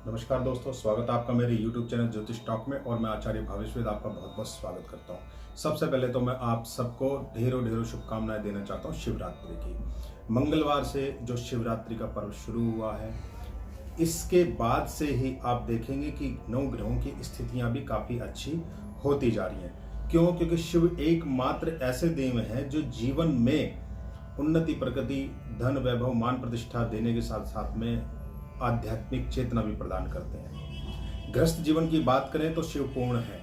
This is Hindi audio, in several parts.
नमस्कार दोस्तों, स्वागत है आपका मेरे YouTube चैनल ज्योतिष टॉक में। और मैं आचार्य भावेश वेद आपका बहुत बहुत स्वागत करता हूँ। सबसे पहले तो मैं आप सबको ढेरों ढेरों शुभकामनाएं देना चाहता हूँ शिवरात्रि की। मंगलवार से जो शिवरात्रि का पर्व शुरू हुआ है, इसके बाद से ही आप देखेंगे कि नौ ग्रहों की स्थितियाँ भी काफ़ी अच्छी होती जा रही हैं। क्यों? क्योंकि शिव एकमात्र ऐसे देव हैं जो जीवन में उन्नति, प्रगति, धन, वैभव, मान, प्रतिष्ठा देने के साथ साथ में आध्यात्मिक चेतना भी प्रदान करते हैं। गृहस्थ जीवन की बात करें तो शिव पूर्ण है,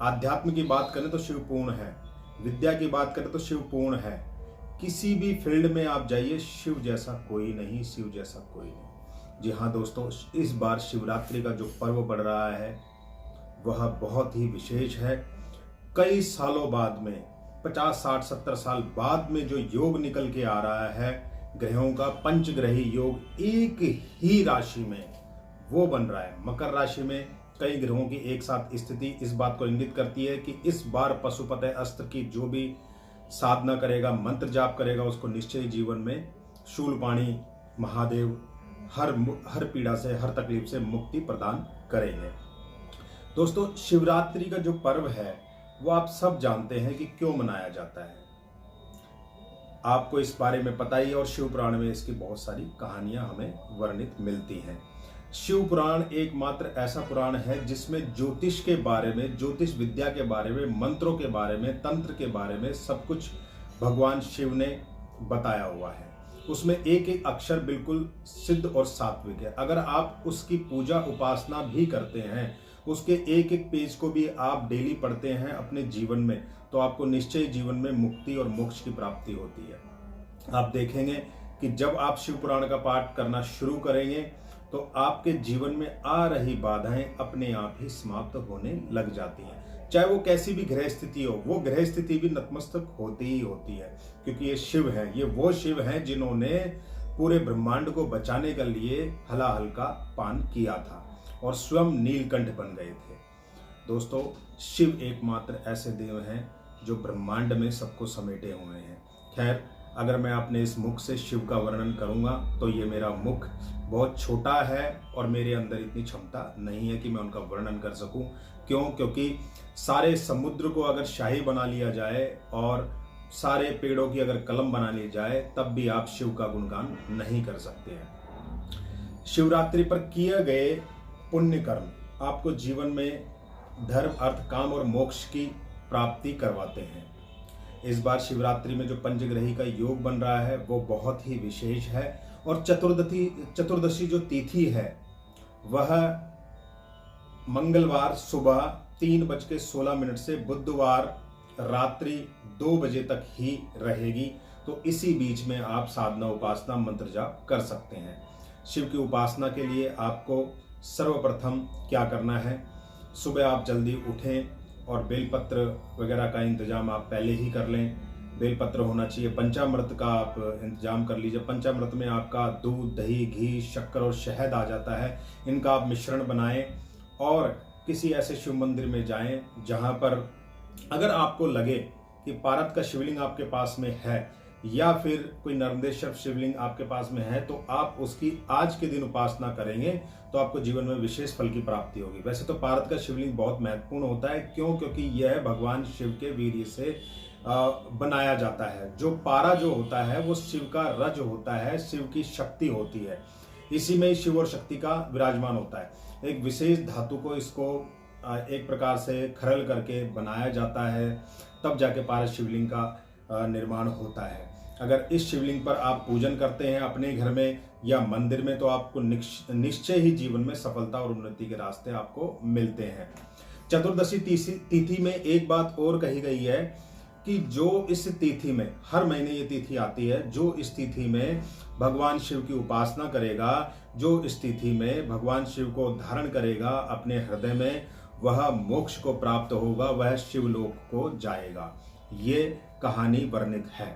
आध्यात्म की बात करें तो शिव पूर्ण है, विद्या की बात करें तो शिव पूर्ण है। किसी भी फील्ड में आप जाइए, शिव जैसा कोई नहीं, शिव जैसा कोई नहीं। जी हाँ दोस्तों, इस बार शिवरात्रि का जो पर्व पड़ रहा है वह बहुत ही विशेष है। कई सालों बाद में, 50, 60, 70 साल बाद में जो योग निकल के आ रहा है, ग्रहों का पंचग्रही योग एक ही राशि में वो बन रहा है। मकर राशि में कई ग्रहों की एक साथ स्थिति इस बात को इंगित करती है कि इस बार पशुपति अस्त्र की जो भी साधना करेगा, मंत्र जाप करेगा, उसको निश्चय जीवन में शूलपाणी महादेव हर पीड़ा से, हर तकलीफ से मुक्ति प्रदान करेंगे। दोस्तों, शिवरात्रि का जो पर्व है वो आप सब जानते हैं कि क्यों मनाया जाता है। आपको इस बारे में पता ही है और शिव पुराण में इसकी बहुत सारी कहानियां हमें वर्णित मिलती हैं। शिव पुराण एकमात्र ऐसा पुराण है जिसमें ज्योतिष के बारे में, ज्योतिष विद्या के बारे में, मंत्रों के बारे में, तंत्र के बारे में सब कुछ भगवान शिव ने बताया हुआ है। उसमें एक एक अक्षर बिल्कुल सिद्ध और सात्विक है। अगर आप उसकी पूजा उपासना भी करते हैं, उसके एक एक पेज को भी आप डेली पढ़ते हैं अपने जीवन में, तो आपको निश्चय जीवन में मुक्ति और मोक्ष की प्राप्ति होती है। आप देखेंगे कि जब आप शिव पुराण का पाठ करना शुरू करेंगे तो आपके जीवन में आ रही बाधाएं अपने आप ही समाप्त होने लग जाती हैं। चाहे वो कैसी भी ग्रह स्थिति हो, वो ग्रह स्थिति भी नतमस्तक होती ही होती है, क्योंकि ये शिव है, ये वो शिव हैं जिन्होंने पूरे ब्रह्मांड को बचाने के लिए हलाहल का पान किया था और स्वयं नीलकंठ बन गए थे। दोस्तों, शिव एकमात्र ऐसे देव हैं जो ब्रह्मांड में सबको समेटे हुए हैं। खैर, अगर मैं अपने इस मुख से शिव का वर्णन करूंगा तो ये मेरा मुख बहुत छोटा है और मेरे अंदर इतनी क्षमता नहीं है कि मैं उनका वर्णन कर सकूं। क्यों? क्योंकि सारे समुद्र को अगर शाही बना लिया जाए और सारे पेड़ों की अगर कलम बना ली जाए, तब भी आप शिव का गुणगान नहीं कर सकते हैं। शिवरात्रि पर किए गए पुण्य कर्म आपको जीवन में धर्म, अर्थ, काम और मोक्ष की प्राप्ति करवाते हैं। इस बार शिवरात्रि में जो पंचग्रही का योग बन रहा है वो बहुत ही विशेष है। और चतुर्दशी जो तिथि है वह मंगलवार सुबह 3:16 से बुधवार रात्रि 2 बजे तक ही रहेगी। तो इसी बीच में आप साधना, उपासना, मंत्र जाप कर सकते हैं। शिव की उपासना के लिए आपको सर्वप्रथम क्या करना है, सुबह आप जल्दी उठें और बेलपत्र वगैरह का इंतजाम आप पहले ही कर लें। बेलपत्र होना चाहिए। पंचामृत का आप इंतजाम कर लीजिए। पंचामृत में आपका दूध, दही, घी, शक्कर और शहद आ जाता है। इनका आप मिश्रण बनाएं और किसी ऐसे शिव मंदिर में जाएं जहां पर अगर आपको लगे कि पारद का शिवलिंग आपके पास में है या फिर कोई नर्मदेश्वर शिवलिंग आपके पास में है, तो आप उसकी आज के दिन उपासना करेंगे तो आपको जीवन में विशेष फल की प्राप्ति होगी। वैसे तो पारद का शिवलिंग बहुत महत्वपूर्ण होता है। क्यों? क्योंकि यह भगवान शिव के वीर्य से बनाया जाता है। जो पारा जो होता है वो शिव का रज होता है, शिव की शक्ति होती है। इसी में शिव और शक्ति का विराजमान होता है। एक विशेष धातु को इसको एक प्रकार से खरल करके बनाया जाता है, तब जाके पारद शिवलिंग का निर्माण होता है। अगर इस शिवलिंग पर आप पूजन करते हैं अपने घर में या मंदिर में, तो आपको निश्चय ही जीवन में सफलता और उन्नति के रास्ते आपको मिलते हैं। चतुर्दशी तिथि में एक बात और कही गई है कि जो इस तिथि में, हर महीने ये तिथि आती है, जो इस तिथि में भगवान शिव की उपासना करेगा, जो इस तिथि में भगवान शिव को धारण करेगा अपने हृदय में, वह मोक्ष को प्राप्त होगा, वह शिवलोक को जाएगा। ये कहानी वर्णित है।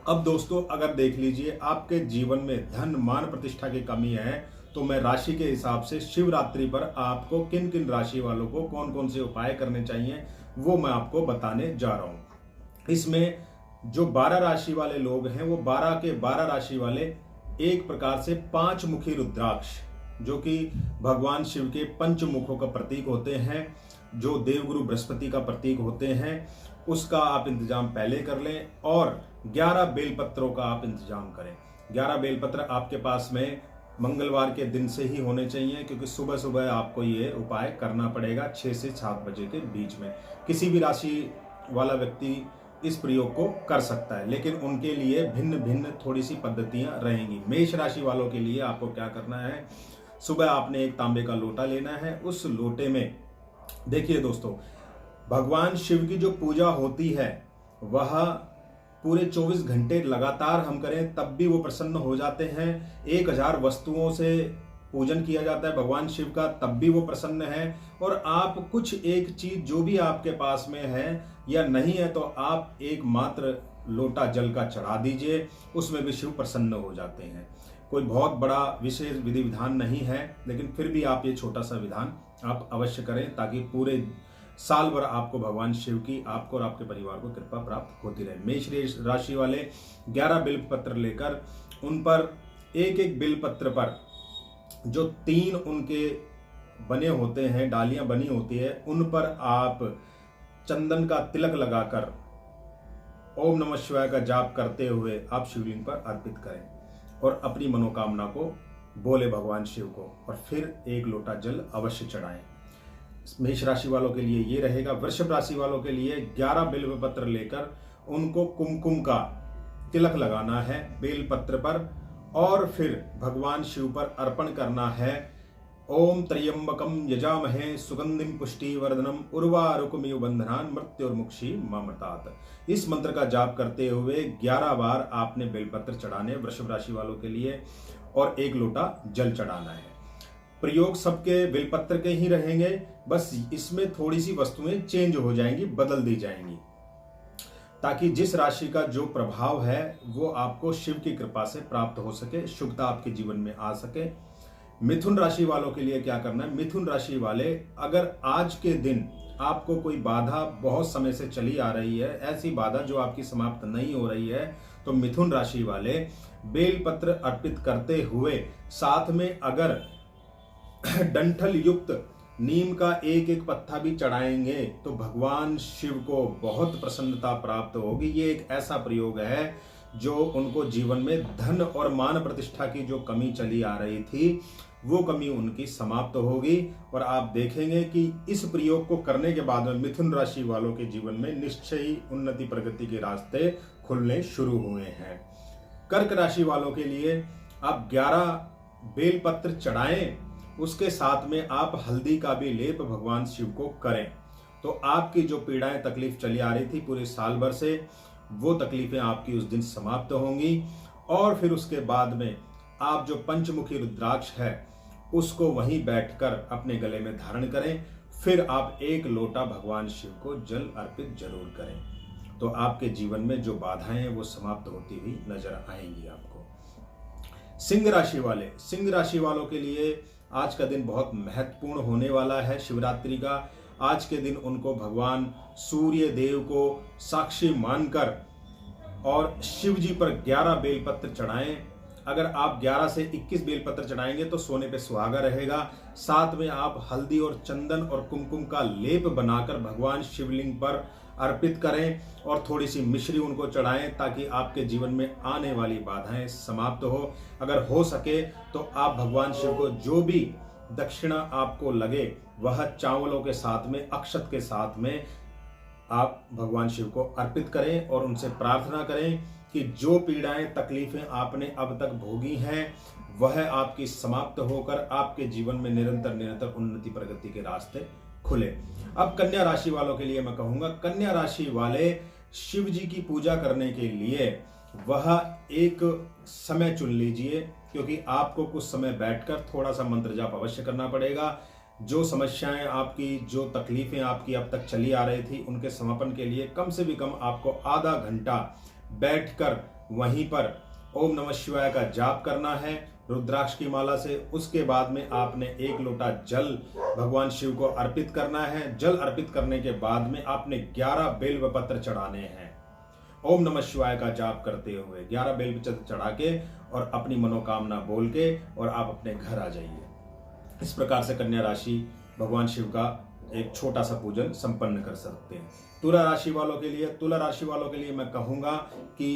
अब दोस्तों, अगर देख लीजिए आपके जीवन में धन, मान, प्रतिष्ठा की कमी है, तो मैं राशि के हिसाब से शिवरात्रि पर आपको किन किन राशि वालों को कौन कौन से उपाय करने चाहिए वो मैं आपको बताने जा रहा हूं। इसमें जो 12 राशि वाले लोग हैं वो 12 के 12 राशि वाले एक प्रकार से 5 मुखी रुद्राक्ष जो कि भगवान शिव के पंचमुखों का प्रतीक होते हैं, जो देवगुरु बृहस्पति का प्रतीक होते हैं, उसका आप इंतजाम पहले कर लें। और 11 बेलपत्रों का आप इंतजाम करें। 11 बेलपत्र आपके पास में मंगलवार के दिन से ही होने चाहिए, क्योंकि सुबह सुबह आपको ये उपाय करना पड़ेगा 6 से 7 बजे के बीच में। किसी भी राशि वाला व्यक्ति इस प्रयोग को कर सकता है, लेकिन उनके लिए भिन्न भिन्न थोड़ी सी पद्धतियां रहेंगी। मेष राशि वालों के लिए आपको क्या करना है, सुबह आपने एक तांबे का लोटा लेना है। उस लोटे में देखिए दोस्तों, भगवान शिव की जो पूजा होती है वह पूरे 24 घंटे लगातार हम करें तब भी वो प्रसन्न हो जाते हैं। 1000 वस्तुओं से पूजन किया जाता है भगवान शिव का, तब भी वो प्रसन्न है। और आप कुछ एक चीज जो भी आपके पास में है या नहीं है, तो आप एक मात्र लोटा जल का चढ़ा दीजिए, उसमें भी शिव प्रसन्न हो जाते हैं। कोई बहुत बड़ा विशेष विधि विधान नहीं है, लेकिन फिर भी आप ये छोटा सा विधान आप अवश्य करें, ताकि पूरे साल भर आपको भगवान शिव की, आपको और आपके परिवार को कृपा प्राप्त होती रहे। मेष राशि वाले 11 बिल्वपत्र लेकर उन पर एक एक बिल्वपत्र पर जो 3 उनके बने होते हैं, डालियां बनी होती है, उन पर आप चंदन का तिलक लगाकर ओम नमः शिवाय का जाप करते हुए आप शिवलिंग पर अर्पित करें और अपनी मनोकामना को बोले भगवान शिव को, और फिर एक लोटा जल अवश्य चढ़ाएं। मेष राशि वालों के लिए ये रहेगा। वृषभ राशि वालों के लिए 11 बिल्वपत्र लेकर उनको कुमकुम का तिलक लगाना है बेलपत्र पर, और फिर भगवान शिव पर अर्पण करना है। ओम त्र्यंबकम यजामहे सुगंधिम पुष्टिवर्धनम उर्वारुकमिव बंधनान मृत्युर्मुक्षी मामृतात्। इस मंत्र का जाप करते हुए 11 बार आपने बेलपत्र चढ़ाने वृषभ राशि वालों के लिए, और एक लोटा जल चढ़ाना है। प्रयोग सबके बेलपत्र के ही रहेंगे, बस इसमें थोड़ी सी वस्तुएं चेंज हो जाएंगी, बदल दी जाएंगी, ताकि जिस राशि का जो प्रभाव है वो आपको शिव की कृपा से प्राप्त हो सके, शुभता आपके जीवन में आ सके। मिथुन राशि वालों के लिए क्या करना है, मिथुन राशि वाले अगर आज के दिन आपको कोई बाधा बहुत समय से चली आ रही है, ऐसी बाधा जो आपकी समाप्त नहीं हो रही है, तो मिथुन राशि वाले बेलपत्र अर्पित करते हुए साथ में अगर डंठल युक्त नीम का एक एक पत्ता भी चढ़ाएंगे तो भगवान शिव को बहुत प्रसन्नता प्राप्त होगी। ये एक ऐसा प्रयोग है जो उनको जीवन में धन और मान प्रतिष्ठा की जो कमी चली आ रही थी, वो कमी उनकी समाप्त होगी, और आप देखेंगे कि इस प्रयोग को करने के बाद में मिथुन राशि वालों के जीवन में निश्चय ही उन्नति प्रगति के रास्ते खुलने शुरू हुए हैं। कर्क राशि वालों के लिए आप 11 बेलपत्र चढ़ाएं, उसके साथ में आप हल्दी का भी लेप भगवान शिव को करें, तो आपकी जो पीड़ाएं तकलीफ चली आ रही थी पूरे साल भर से, वो तकलीफें आपकी उस दिन समाप्त होंगी। और फिर उसके बाद में आप जो पंचमुखी रुद्राक्ष है उसको वहीं बैठकर अपने गले में धारण करें, फिर आप एक लोटा भगवान शिव को जल अर्पित जरूर करें, तो आपके जीवन में जो बाधाएं हैं वो समाप्त होती हुई नजर आएंगी आपको। सिंह राशि वालों के लिए आज का दिन बहुत महत्वपूर्ण होने वाला है, शिवरात्रि का। आज के दिन उनको भगवान सूर्य देव को साक्षी मानकर और शिव जी पर 11 बेलपत्र चढ़ाएं। अगर आप 11 से 21 बेलपत्र चढ़ाएंगे तो सोने पे सुहागा रहेगा। साथ में आप हल्दी और चंदन और कुमकुम का लेप बनाकर भगवान शिवलिंग पर अर्पित करें और थोड़ी सी मिश्री उनको चढ़ाएं, ताकि आपके जीवन में आने वाली बाधाएं समाप्त हो। अगर हो सके तो आप भगवान शिव को जो भी दक्षिणा आपको लगे वह चावलों के साथ में, अक्षत के साथ में आप भगवान शिव को अर्पित करें और उनसे प्रार्थना करें कि जो पीड़ाएं तकलीफें आपने अब तक भोगी हैं वह आपकी समाप्त होकर आपके जीवन में निरंतर उन्नति प्रगति के रास्ते खुले। अब कन्या राशि वालों के लिए मैं कहूंगा, कन्या राशि वाले शिव जी की पूजा करने के लिए वह एक समय चुन लीजिए, क्योंकि आपको कुछ समय बैठकर थोड़ा सा मंत्र जाप अवश्य करना पड़ेगा। जो समस्याएं आपकी, जो तकलीफें आपकी अब तक चली आ रही थी, उनके समापन के लिए कम से भी कम आपको आधा घंटा बैठकर वहीं पर ओम नमः शिवाय का जाप करना है रुद्राक्ष की माला से। उसके बाद में आपने एक लोटा जल भगवान शिव को अर्पित करना है। जल अर्पित करने के बाद में आपने 11 बेलपत्र चढ़ाने हैं ओम नमः शिवाय का जाप करते हुए। 11 बेलपत्र चढ़ा के और अपनी मनोकामना बोल के और आप अपने घर आ जाइए। इस प्रकार से कन्या राशि भगवान शिव का एक छोटा सा पूजन संपन्न कर सकते हैं। तुला राशि वालों के लिए मैं कहूंगा कि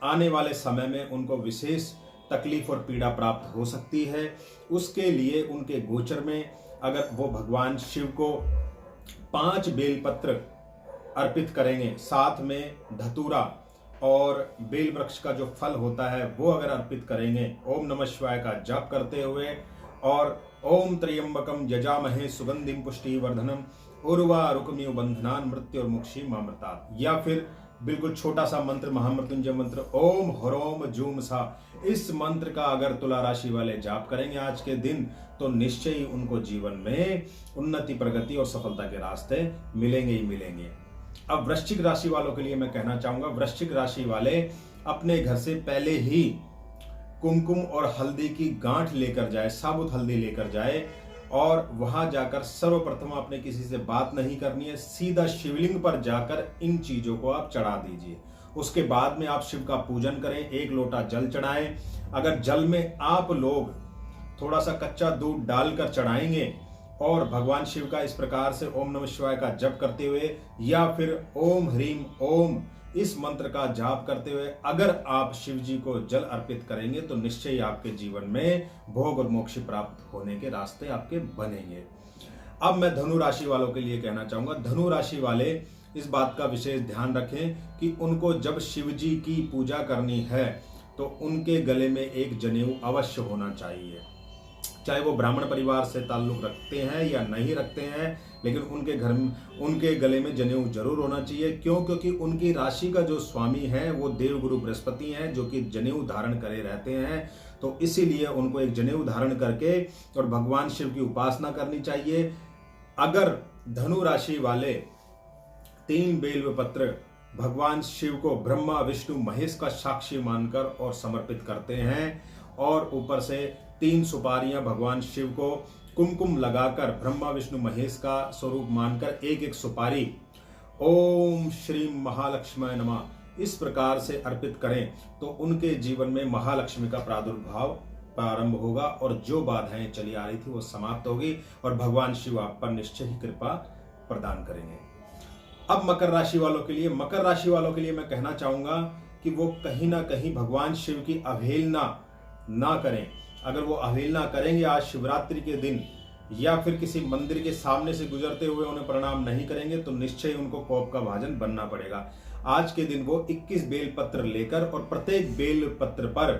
आने वाले समय में उनको विशेष तकलीफ और पीड़ा प्राप्त हो सकती है। उसके लिए उनके गोचर में अगर वो भगवान शिव को 5 बेलपत्र अर्पित करेंगे, साथ में धतूरा और बेल वृक्ष का जो फल होता है वो अगर अर्पित करेंगे, ओम नमः शिवाय का जाप करते हुए, और ओम त्र्यंबकम यजामहे सुगंधिम पुष्टिवर्धनम उर्वारुकमिव बंधनान मृत्यु मुक्षी मामृता, या फिर बिल्कुल छोटा सा मंत्र, महामृत्युंजय मंत्र ओम ह्रोम जूम सा, इस मंत्र का अगर तुला राशि वाले जाप करेंगे आज के दिन तो निश्चय ही उनको जीवन में उन्नति, प्रगति और सफलता के रास्ते मिलेंगे ही मिलेंगे। अब वृश्चिक राशि वालों के लिए मैं कहना चाहूंगा, वृश्चिक राशि वाले अपने घर से पहले ही कुमकुम और हल्दी की गांठ लेकर जाए, साबुत हल्दी लेकर जाए, और वहां जाकर सर्वप्रथम आपने किसी से बात नहीं करनी है, सीधा शिवलिंग पर जाकर इन चीजों को आप चढ़ा दीजिए। उसके बाद में आप शिव का पूजन करें, 1 लोटा जल चढ़ाएं। अगर जल में आप लोग थोड़ा सा कच्चा दूध डालकर चढ़ाएंगे और भगवान शिव का इस प्रकार से ओम नमः शिवाय का जप करते हुए या फिर ओम ह्रीम ओम इस मंत्र का जाप करते हुए अगर आप शिव जी को जल अर्पित करेंगे तो निश्चय ही आपके जीवन में भोग और मोक्ष प्राप्त होने के रास्ते आपके बनेंगे। अब मैं धनु राशि वालों के लिए कहना चाहूंगा, धनु राशि वाले इस बात का विशेष ध्यान रखें कि उनको जब शिव जी की पूजा करनी है तो उनके गले में एक जनेऊ अवश्य होना चाहिए। चाहे वो ब्राह्मण परिवार से ताल्लुक रखते हैं या नहीं रखते हैं, लेकिन उनके गले में जनेऊ जरूर होना चाहिए। क्यों? क्योंकि उनकी राशि का जो स्वामी है वो देवगुरु बृहस्पति हैं, जो कि जनेऊ धारण करे रहते हैं। तो इसीलिए उनको एक जनेऊ धारण करके और भगवान शिव की उपासना करनी चाहिए। अगर धनु राशि वाले 3 बेल पत्र भगवान शिव को ब्रह्मा विष्णु महेश का साक्षी मानकर और समर्पित करते हैं, और ऊपर से 3 सुपारियां भगवान शिव को कुमकुम लगाकर ब्रह्मा विष्णु महेश का स्वरूप मानकर एक सुपारी ओम श्री महालक्ष्मी नमः इस प्रकार से अर्पित करें तो उनके जीवन में महालक्ष्मी का प्रादुर्भाव प्रारंभ होगा और जो बाधाएं चली आ रही थी वो समाप्त होगी और भगवान शिव आप पर निश्चय ही कृपा प्रदान करेंगे। अब मकर राशि वालों के लिए मैं कहना चाहूंगा कि वो कहीं ना कहीं भगवान शिव की अवहेलना ना करें। अगर वो अवहेलना करेंगे आज शिवरात्रि के दिन या फिर किसी मंदिर के सामने से गुजरते हुए उन्हें प्रणाम नहीं करेंगे तो निश्चय उनको कोप का भाजन बनना पड़ेगा। आज के दिन वो 21 बेल पत्र लेकर और प्रत्येक बेल पत्र पर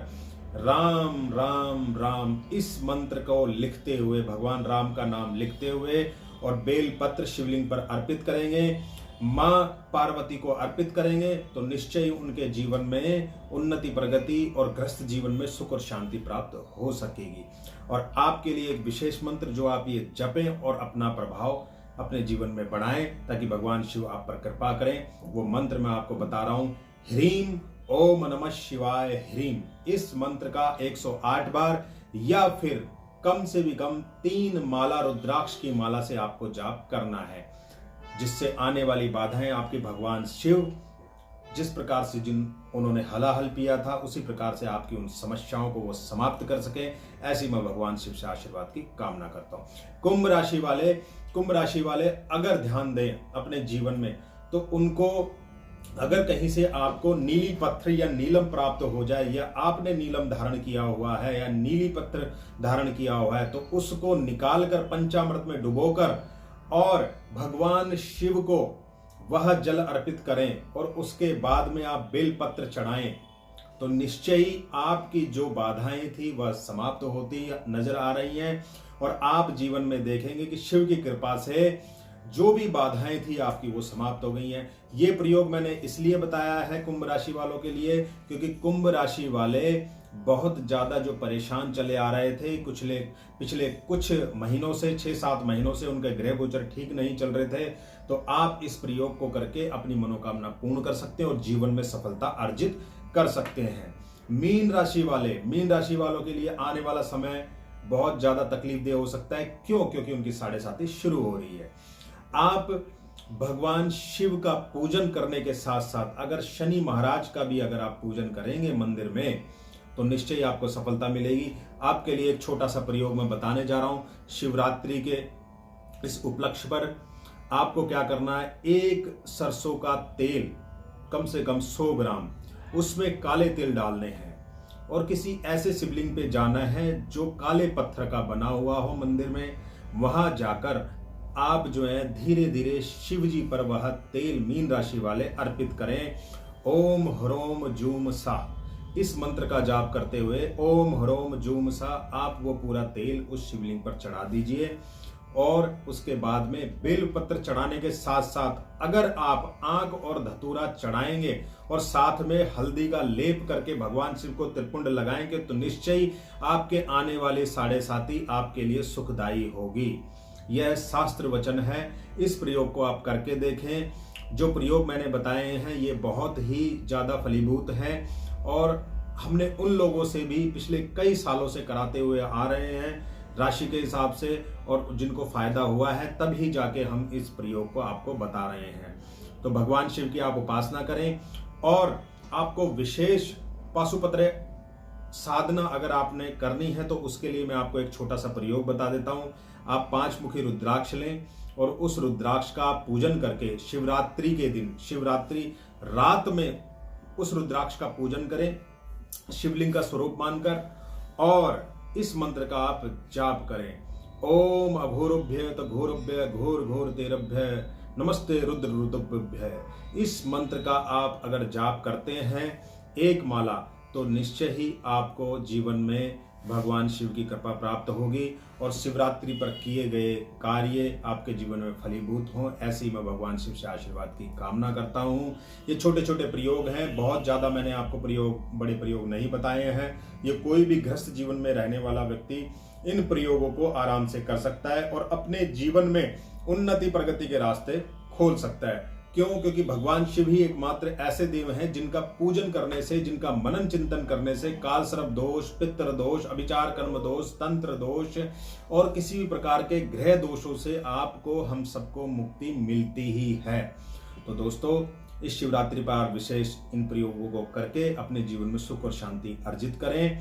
राम राम राम इस मंत्र को लिखते हुए, भगवान राम का नाम लिखते हुए और बेल पत्र शिवलिंग पर अर्पित करेंगे, मां पार्वती को अर्पित करेंगे तो निश्चय उनके जीवन में उन्नति, प्रगति और ग्रस्त जीवन में सुख और शांति प्राप्त हो सकेगी। और आपके लिए एक विशेष मंत्र जो आप ये जपें और अपना प्रभाव अपने जीवन में बढ़ाएं ताकि भगवान शिव आप पर कृपा करें, वो मंत्र मैं आपको बता रहा हूं। ह्रीम ओम नमः शिवाय ह्रीम इस मंत्र का 108 बार या फिर कम से भी कम 3 माला रुद्राक्ष की माला से आपको जाप करना है, जिससे आने वाली बाधाएं आपके भगवान शिव जिस प्रकार से उन्होंने हलाहल पिया था उसी प्रकार से आपकी उन समस्याओं को वो समाप्त कर सके। ऐसी मैं भगवान शिव से आशीर्वाद की कामना करता हूं। कुंभ राशि वाले अगर ध्यान दें अपने जीवन में तो उनको अगर कहीं से आपको नीली पत्थर या नीलम प्राप्त हो जाए या आपने नीलम धारण किया हुआ है या नीली पत्थर धारण किया हुआ है तो उसको निकालकर पंचामृत में डुबोकर और भगवान शिव को वह जल अर्पित करें और उसके बाद में आप बेलपत्र चढ़ाएं तो निश्चय ही आपकी जो बाधाएं थी वह समाप्त होती नजर आ रही हैं और आप जीवन में देखेंगे कि शिव की कृपा से जो भी बाधाएं थी आपकी वो समाप्त हो गई हैं। ये प्रयोग मैंने इसलिए बताया है कुंभ राशि वालों के लिए क्योंकि कुंभ राशि वाले बहुत ज्यादा जो परेशान चले आ रहे थे पिछले कुछ महीनों से 6-7 महीनों से उनके ग्रह गोचर ठीक नहीं चल रहे थे, तो आप इस प्रयोग को करके अपनी मनोकामना पूर्ण कर सकते हैं और जीवन में सफलता अर्जित कर सकते हैं। मीन राशि वालों के लिए आने वाला समय बहुत ज्यादा तकलीफदेह हो सकता है। क्यों? क्योंकि उनकी 7.5 शुरू हो रही है। आप भगवान शिव का पूजन करने के साथ साथ अगर शनि महाराज का भी अगर आप पूजन करेंगे मंदिर में तो निश्चय ही आपको सफलता मिलेगी। आपके लिए एक छोटा सा प्रयोग मैं बताने जा रहा हूं। शिवरात्रि के इस उपलक्ष्य पर आपको क्या करना है, एक सरसों का तेल कम से कम 100 ग्राम उसमें काले तिल डालने हैं और किसी ऐसे शिवलिंग पे जाना है जो काले पत्थर का बना हुआ हो मंदिर में। वहां जाकर आप जो है धीरे धीरे शिव जी पर वह तेल मीन राशि वाले अर्पित करें। ओम ह्रोम जूम सा, इस मंत्र का जाप करते हुए ओम ह्रोम जूम सा आप वो पूरा तेल उस शिवलिंग पर चढ़ा दीजिए। और उसके बाद में बेल पत्र चढ़ाने के साथ साथ अगर आप आंख और धतूरा चढ़ाएंगे और साथ में हल्दी का लेप करके भगवान शिव को त्रिपुंड लगाएंगे तो निश्चय ही आपके आने वाले 7.5 आपके लिए सुखदायी होगी। यह शास्त्र वचन है। इस प्रयोग को आप करके देखें। जो प्रयोग मैंने बताए हैं ये बहुत ही ज्यादा फलीभूत हैं और हमने उन लोगों से भी पिछले कई सालों से कराते हुए आ रहे हैं राशि के हिसाब से, और जिनको फायदा हुआ है तभी जाके हम इस प्रयोग को आपको बता रहे हैं। तो भगवान शिव की आप उपासना करें और आपको विशेष पाशुपत्र साधना अगर आपने करनी है तो उसके लिए मैं आपको एक छोटा सा प्रयोग बता देता हूं। आप 5 मुखी रुद्राक्ष लें और उस रुद्राक्ष का पूजन करके शिवरात्रि के दिन, शिवरात्रि रात में उस रुद्राक्ष का पूजन करें शिवलिंग का स्वरूप मानकर, और इस मंत्र का आप जाप करें। ओम अघोरभ्य तघोरभ्य घोर घोर तेरभ्य नमस्ते रुद्र रुद्रभ्य। इस मंत्र का आप अगर जाप करते हैं एक माला तो निश्चय ही आपको जीवन में भगवान शिव की कृपा प्राप्त होगी और शिवरात्रि पर किए गए कार्य आपके जीवन में फलीभूत हों, ऐसे ही मैं भगवान शिव से आशीर्वाद की कामना करता हूं। ये छोटे छोटे प्रयोग हैं, बहुत ज्यादा मैंने आपको बड़े प्रयोग नहीं बताए हैं। ये कोई भी गृहस्थ जीवन में रहने वाला व्यक्ति इन प्रयोगों को आराम से कर सकता है और अपने जीवन में उन्नति प्रगति के रास्ते खोल सकता है। क्यों? क्योंकि भगवान शिव ही एकमात्र ऐसे देव हैं जिनका पूजन करने से, जिनका मनन चिंतन करने से काल सर्प दोष, पितृ दोष, अभिचार कर्म दोष, तंत्र दोष और किसी भी प्रकार के ग्रह दोषों से आपको, हम सबको मुक्ति मिलती ही है। तो दोस्तों, इस शिवरात्रि पर विशेष इन प्रयोगों को करके अपने जीवन में सुख और शांति अर्जित करें।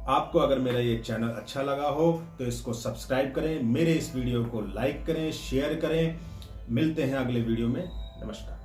आपको अगर मेरा ये चैनल अच्छा लगा हो तो इसको सब्सक्राइब करें, मेरे इस वीडियो को लाइक करें, शेयर करें। मिलते हैं अगले वीडियो में। नमस्कार।